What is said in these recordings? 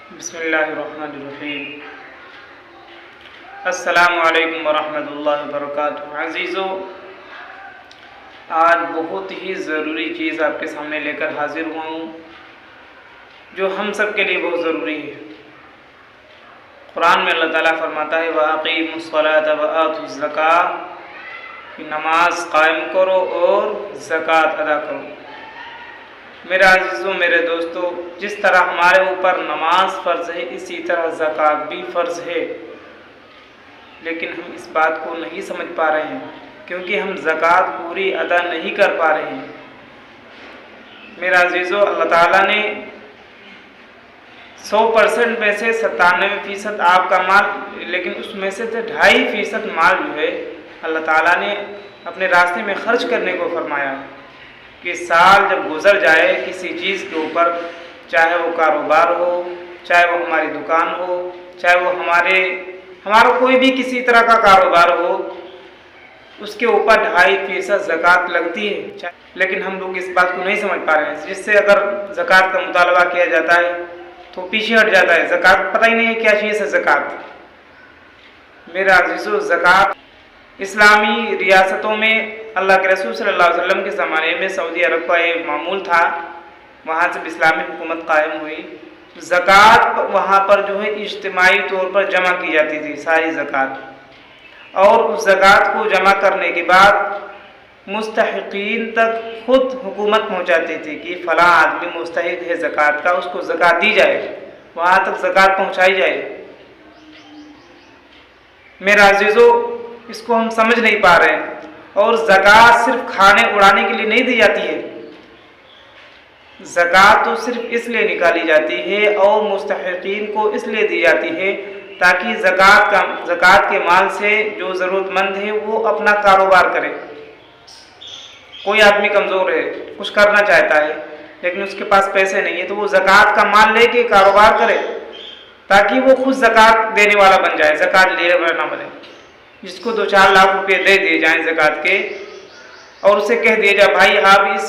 बिस्मिल्लाहिर्रहमानिर्रहीम। अस्सलामु अलैकुम वरहमतुल्लाहि वबरकातुहू। अज़ीज़ों, आज बहुत ही ज़रूरी चीज़ आपके सामने लेकर हाजिर हुआ हूँ, जो हम सब के लिए बहुत ज़रूरी है। कुरान में अल्लाह ताला फरमाता है, व अक़ीमुस्सलात व आतुज़ ज़कात, कि नमाज कायम करो और ज़कात अदा करो। मेरे अज़ीज़ों, मेरे दोस्तों, जिस तरह हमारे ऊपर नमाज फ़र्ज़ है, इसी तरह ज़कात भी फ़र्ज़ है। लेकिन हम इस बात को नहीं समझ पा रहे हैं, क्योंकि हम ज़कात पूरी अदा नहीं कर पा रहे हैं। मेरे अज़ीज़ों, अल्लाह ताला ने 100% में से 97% आपका माल, लेकिन उसमें से 2.5% माल जो है अल्लाह ताला ने अपने रास्ते में खर्च करने को फरमाया कि साल जब गुज़र जाए किसी चीज़ के ऊपर, चाहे वो कारोबार हो, चाहे वो हमारी दुकान हो, चाहे वो हमारा कोई भी किसी तरह का कारोबार हो, उसके ऊपर 2.5% ज़कात लगती है। लेकिन हम लोग इस बात को नहीं समझ पा रहे हैं, जिससे अगर ज़कात का मुतालबा किया जाता है तो पीछे हट जाता है। ज़कात पता ही नहीं है क्या चीज़ है ज़कात। मेरे अज़ीज़ों, ज़कात इस्लामी रियासतों में अल्लाह के रसूल सल्लल्लाहु अलैहि वसल्लम के ज़माने में सऊदी अरब का एक मामूल था, वहाँ से इस्लामी हुकूमत कायम हुई। ज़कात वहाँ पर जो है इज्तिमाई तौर पर जमा की जाती थी सारी ज़कात, और उस ज़कात को जमा करने के बाद मुस्तहिकीन तक खुद हुकूमत पहुँचाती थी कि फ़लाँ आदमी मुस्तहिक है ज़कात का, उसको ज़कात दी जाए, वहाँ तक ज़कात पहुँचाई जाए। मेरे अज़ीज़ों, इसको हम समझ नहीं पा रहे हैं। और ज़कात सिर्फ खाने उड़ाने के लिए नहीं दी जाती है। ज़कात तो सिर्फ इसलिए निकाली जाती है और मुस्तहिकीन को इसलिए दी जाती है ताकि ज़कात के माल से जो ज़रूरतमंद है वो अपना कारोबार करे। कोई आदमी कमज़ोर है, कुछ करना चाहता है, लेकिन उसके पास पैसे नहीं है, तो वो ज़कात का माल लेके कारोबार करे ताकि वो खुद ज़कात देने वाला बन जाए, ज़कात लेने वाला ना बने। जिसको 2-4 लाख रुपए दे दिए जाएं ज़कात के, और उसे कह दिया जाए, भाई आप इस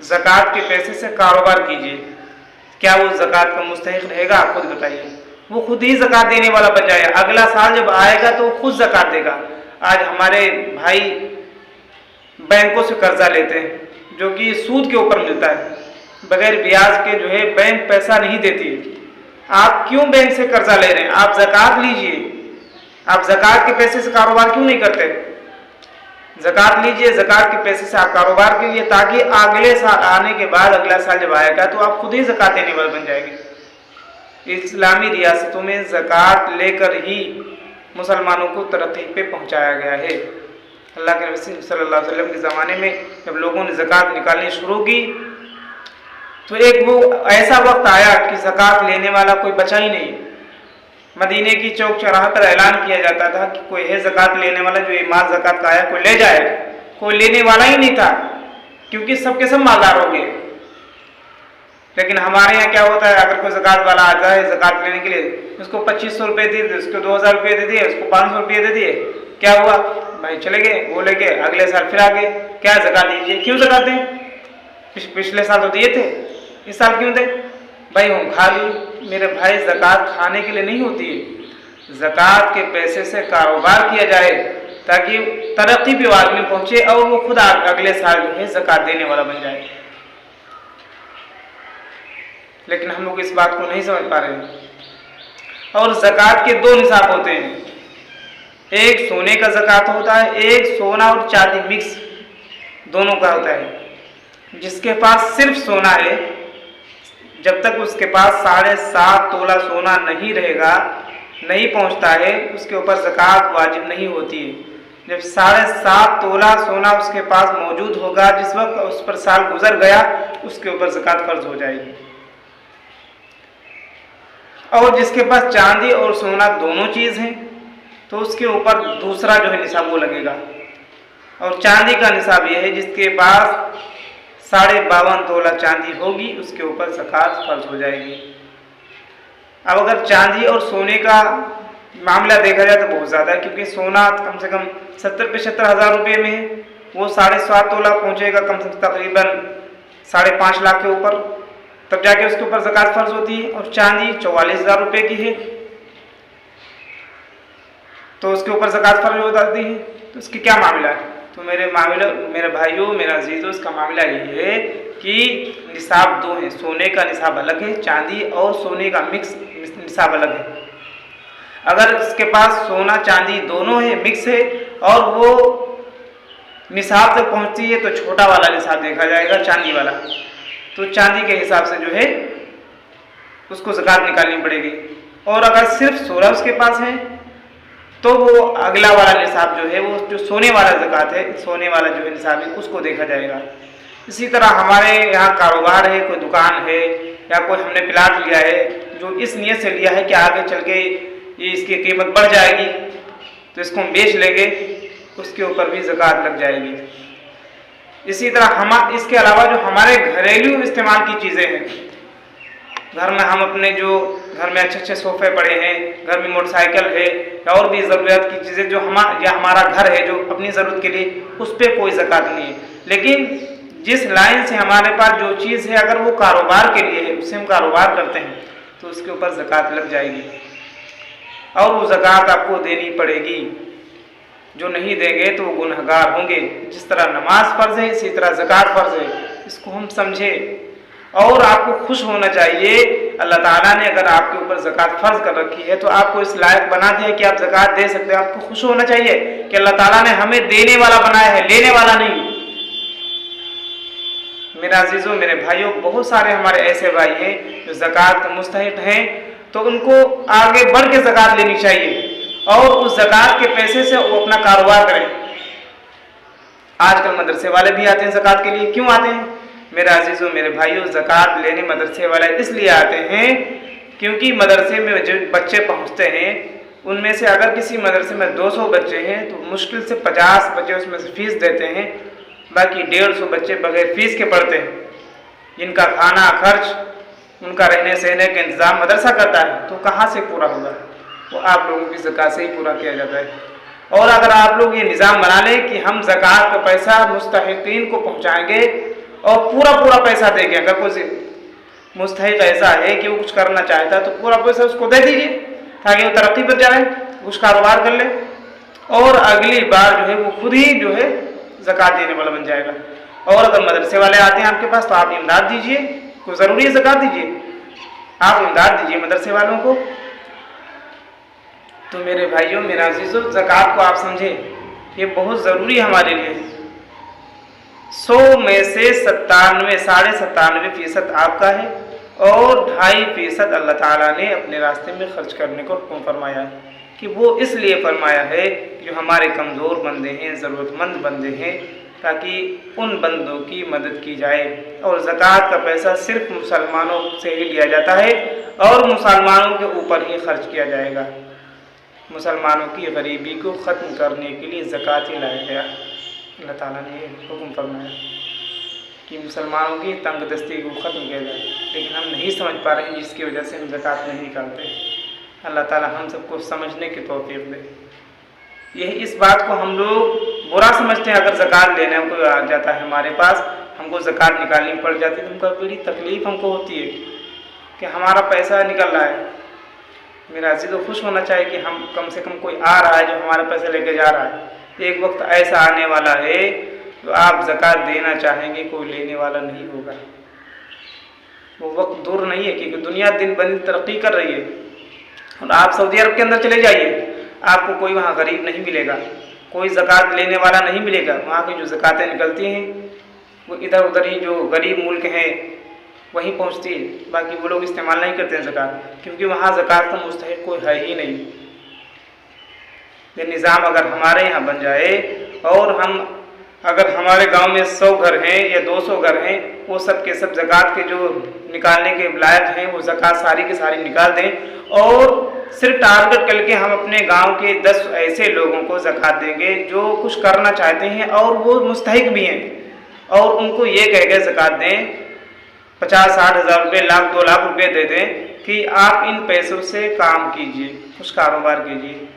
ज़कात के पैसे से कारोबार कीजिए, क्या वो ज़कात का मुस्तहिक रहेगा? आप खुद बताइए। वो खुद ही ज़कात देने वाला बन जाएगा। अगला साल जब आएगा तो वो खुद ज़कात देगा। आज हमारे भाई बैंकों से कर्जा लेते हैं, जो कि सूद के ऊपर मिलता है, बगैर ब्याज के जो है बैंक पैसा नहीं देती है। आप क्यों बैंक से कर्जा ले रहे हैं? आप ज़कात लीजिए। आप ज़कात के पैसे से कारोबार क्यों नहीं करते? ज़कात लीजिए, ज़कात के पैसे से आप कारोबार कीजिए, ताकि अगले साल आने के बाद, अगला साल जब आएगा तो आप खुद ही ज़कात देने वाले बन जाएंगे। इस्लामी रियासतों में ज़कात लेकर ही मुसलमानों को तरक्की पे पहुंचाया गया है। अल्लाह के रसूल सल्लल्लाहु अलैहि वसल्लम के ज़माने में जब लोगों ने ज़कात निकालनी शुरू की, तो एक वो ऐसा वक्त आया कि ज़कात लेने वाला कोई बचा ही नहीं। मदीने की चौक चौराहा पर ऐलान किया जाता था कि कोई है ज़कात लेने वाला, जो ये माल ज़कात का आया कोई ले जाए। कोई लेने वाला ही नहीं था, क्योंकि सबके सब मालदार हो गए। लेकिन हमारे यहाँ क्या होता है, अगर कोई ज़कात वाला आता है ज़कात लेने के लिए, उसको 2500 रुपये दे दिए, उसको 2000 रुपये दे दिए, उसको 500 रुपये दे दिए। क्या हुआ भाई? चले गए, वो लेके अगले साल फिर आ गए, क्या ज़कात दीजिए। क्यों ज़कात दें? पिछले साल तो दिए थे, इस साल क्यों दें? भाई हम खा ली। मेरे भाई, ज़कात खाने के लिए नहीं होती है। ज़कात के पैसे से कारोबार किया जाए ताकि तरक्की पे आदमी पहुंचे और वो खुद अगले साल जो है ज़कात देने वाला बन जाए। लेकिन हम लोग इस बात को नहीं समझ पा रहे हैं। और ज़कात के 2 निसाब होते हैं। एक सोने का ज़कात होता है, एक सोना और चांदी मिक्स दोनों का होता है। जिसके पास सिर्फ सोना है, जब तक उसके पास 7.5 तोला सोना नहीं रहेगा, नहीं पहुंचता है, उसके ऊपर ज़कात वाजिब नहीं होती है। जब 7.5 तोला सोना उसके पास मौजूद होगा, जिस वक्त उस पर साल गुजर गया, उसके ऊपर ज़कात फ़र्ज हो जाएगी। और जिसके पास चांदी और सोना दोनों चीज़ हैं, तो उसके ऊपर दूसरा जो है निसाब वो लगेगा। और चांदी का निसाब यह है, जिसके पास 52.5 तोला चांदी होगी, उसके ऊपर ज़कात फ़र्ज हो जाएगी। अब अगर चांदी और सोने का मामला देखा जाए तो बहुत ज़्यादा है, क्योंकि सोना कम से कम 70-75 हज़ार रुपये में है, वो 7.5 तोला पहुँचेगा कम से कम तकरीबन 5.5 लाख के ऊपर। तब जाके उसके ऊपर ज़कात फ़र्ज होती है। और चांदी 44,000 रुपये की है तो उसके ऊपर ज़कात फ़र्ज हो जाती है। तो इसकी क्या मामला है? तो मेरे भाइयों, मेरा अजीज़ों, इसका मामला ये है कि निसाब दो हैं। सोने का निसाब अलग है, चांदी और सोने का मिक्स निसाब अलग है। अगर इसके पास सोना चांदी दोनों है, मिक्स है, और वो निसाब तक पहुंचती है तो छोटा वाला निसाब देखा जाएगा, चांदी वाला। तो चांदी के हिसाब से जो है उसको ज़कात निकालनी पड़ेगी। और अगर सिर्फ सोना उसके पास है तो वो अगला वाला निसाब जो है, वो जो सोने वाला ज़कात है, सोने वाला जो है निसाब है, उसको देखा जाएगा। इसी तरह हमारे यहाँ कारोबार है, कोई दुकान है या कोई हमने प्लाट लिया है जो इस नियत से लिया है कि आगे चल के ये इसकी कीमत बढ़ जाएगी तो इसको हम बेच लेंगे, उसके ऊपर भी ज़कात लग जाएगी। इसी तरह इसके अलावा जो हमारे घरेलू इस्तेमाल की चीज़ें हैं, घर में हम अपने जो घर में अच्छे अच्छे सोफ़े पड़े हैं, घर में मोटरसाइकिल है या और भी ज़रूरत की चीज़ें जो हमारा घर है जो अपनी ज़रूरत के लिए, उस पर कोई ज़कात नहीं है। लेकिन जिस लाइन से हमारे पास जो चीज़ है, अगर वो कारोबार के लिए है, उससे हम कारोबार करते हैं तो उसके ऊपर ज़कात लग जाएगी और वो ज़कात आपको देनी पड़ेगी। जो नहीं देंगे तो वो गुनहगार होंगे। जिस तरह नमाज फ़र्ज़ है, इसी तरह ज़कात फ़र्ज़ है। इसको हम समझें और आपको खुश होना चाहिए। अल्लाह ताला ने अगर आपके ऊपर ज़कात फ़र्ज़ कर रखी है तो आपको इस लायक बना दिया कि आप ज़कात दे सकते हैं। आपको खुश होना चाहिए कि अल्लाह ताला ने हमें देने वाला बनाया है, लेने वाला नहीं। मेरे अजीज़ों, मेरे भाइयों, बहुत सारे हमारे ऐसे भाई हैं जो ज़कात के मुस्तहिक़ हैं, तो उनको आगे बढ़ के ज़कात लेनी चाहिए और उस ज़कात के पैसे से वो अपना कारोबार करें। आजकल मदरसे वाले भी आते हैं ज़कात के लिए। क्यों आते हैं मेरे अजीज़ों, मेरे भाइयों? ज़कात लेने मदरसे वाले इसलिए आते हैं क्योंकि मदरसे में जो बच्चे पहुँचते हैं उनमें से अगर किसी मदरसे में 200 बच्चे हैं तो मुश्किल से 50 बच्चे उसमें से फ़ीस देते हैं, बाकी 150 बच्चे बगैर फ़ीस के पढ़ते हैं, जिनका खाना खर्च, उनका रहने सहने का इंतज़ाम मदरसा करता है। तो कहाँ से पूरा होगा? वो आप लोगों की ज़कात से ही पूरा किया जाता है। और अगर आप लोग ये निज़ाम बना लें कि हम ज़कात का पैसा मुस्तहिक़ीन को पहुँचाएँगे और पूरा पैसा देंगे, अगर कोई मुस्तहिक़ ऐसा है कि वो कुछ करना चाहता है तो पूरा पैसा उसको दे दीजिए ताकि वो तरक्की पर जाए, कुछ कारोबार कर ले और अगली बार जो है वो खुद ही जो है ज़कात देने वाला बन जाएगा। और अगर मदरसे वाले आते हैं आपके पास तो आप इमदाद दीजिए, कोई ज़रूरी है ज़कात दीजिए, आप इमदाद दीजिए मदरसे वालों को। तो मेरे भाइयों, मेरे अजीज़ों, ज़कात को आप समझें, ये बहुत ज़रूरी है हमारे लिए। 100 में से 97.97% आपका है और 2.5% अल्लाह ताला ने अपने रास्ते में खर्च करने को हुक्म फरमाया है। कि वो इसलिए फरमाया है कि जो हमारे कमज़ोर बंदे हैं, ज़रूरतमंद बंदे हैं, ताकि उन बंदों की मदद की जाए। और ज़कात का पैसा सिर्फ मुसलमानों से ही लिया जाता है और मुसलमानों के ऊपर ही खर्च किया जाएगा। मुसलमानों की गरीबी को ख़त्म करने के लिए ज़कात ही लाया गया। अल्लाह ताला ने हुक्म फरमाया कि मुसलमानों की तंगदस्ती को ख़त्म किया जाए, लेकिन हम नहीं समझ पा रहे हैं, जिसकी वजह से हम ज़कात नहीं निकालते। अल्लाह ताला हम सबको समझने की तौफीक दे। यही इस बात को हम लोग बुरा समझते हैं, अगर ज़कात लेने को आ जाता है हमारे पास, हमको ज़कात निकालनी पड़ जाती है तो हमको बड़ी तकलीफ़ हमको होती है कि हमारा पैसा निकल रहा है। मेरा अजीज़ को खुश होना चाहिए कि हम कम से कम कोई आ रहा है जो हमारा पैसा लेके जा रहा है। एक वक्त ऐसा आने वाला है तो आप ज़कात देना चाहेंगे, कोई लेने वाला नहीं होगा। वो वक्त दूर नहीं है क्योंकि दुनिया दिन ब दिन तरक्की कर रही है। और आप सऊदी अरब के अंदर चले जाइए, आपको कोई वहाँ गरीब नहीं मिलेगा, कोई ज़कात लेने वाला नहीं मिलेगा। वहाँ की जो ज़कातें निकलती हैं वो इधर उधर ही जो गरीब मुल्क हैं वहीं पहुँचती है, बाकी वो लोग इस्तेमाल नहीं करते हैं ज़कात, क्योंकि वहाँ ज़कात का मुस्तहिक़ कोई है ही नहीं। ये निज़ाम अगर हमारे यहाँ बन जाए और अगर हमारे गांव में 100 घर हैं या 200 घर हैं, वो सब के सब ज़कात के जो निकालने के लायक हैं वो ज़कात सारी की सारी निकाल दें और सिर्फ टारगेट करके हम अपने गांव के 10 ऐसे लोगों को ज़कात देंगे जो कुछ करना चाहते हैं और वो मुस्तहिक़ भी हैं, और उनको ये कह के ज़कात दें 50-60 हज़ार रुपये, लाख 2 लाख रुपये दे दें कि आप इन पैसों से काम कीजिए, कुछ कारोबार कीजिए।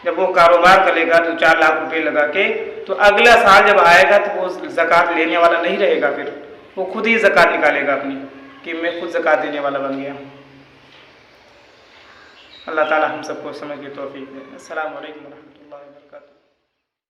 जब वो कारोबार करेगा तो 4 लाख रुपए लगा के, तो अगला साल जब आएगा तो वो ज़कात लेने वाला नहीं रहेगा, फिर वो खुद ही ज़कात निकालेगा अपनी। कि मैं खुद ज़कात देने वाला बन गया। अल्लाह ताला हम सबको समझ की तौफीक दे। अस्सलामु अलैकुम।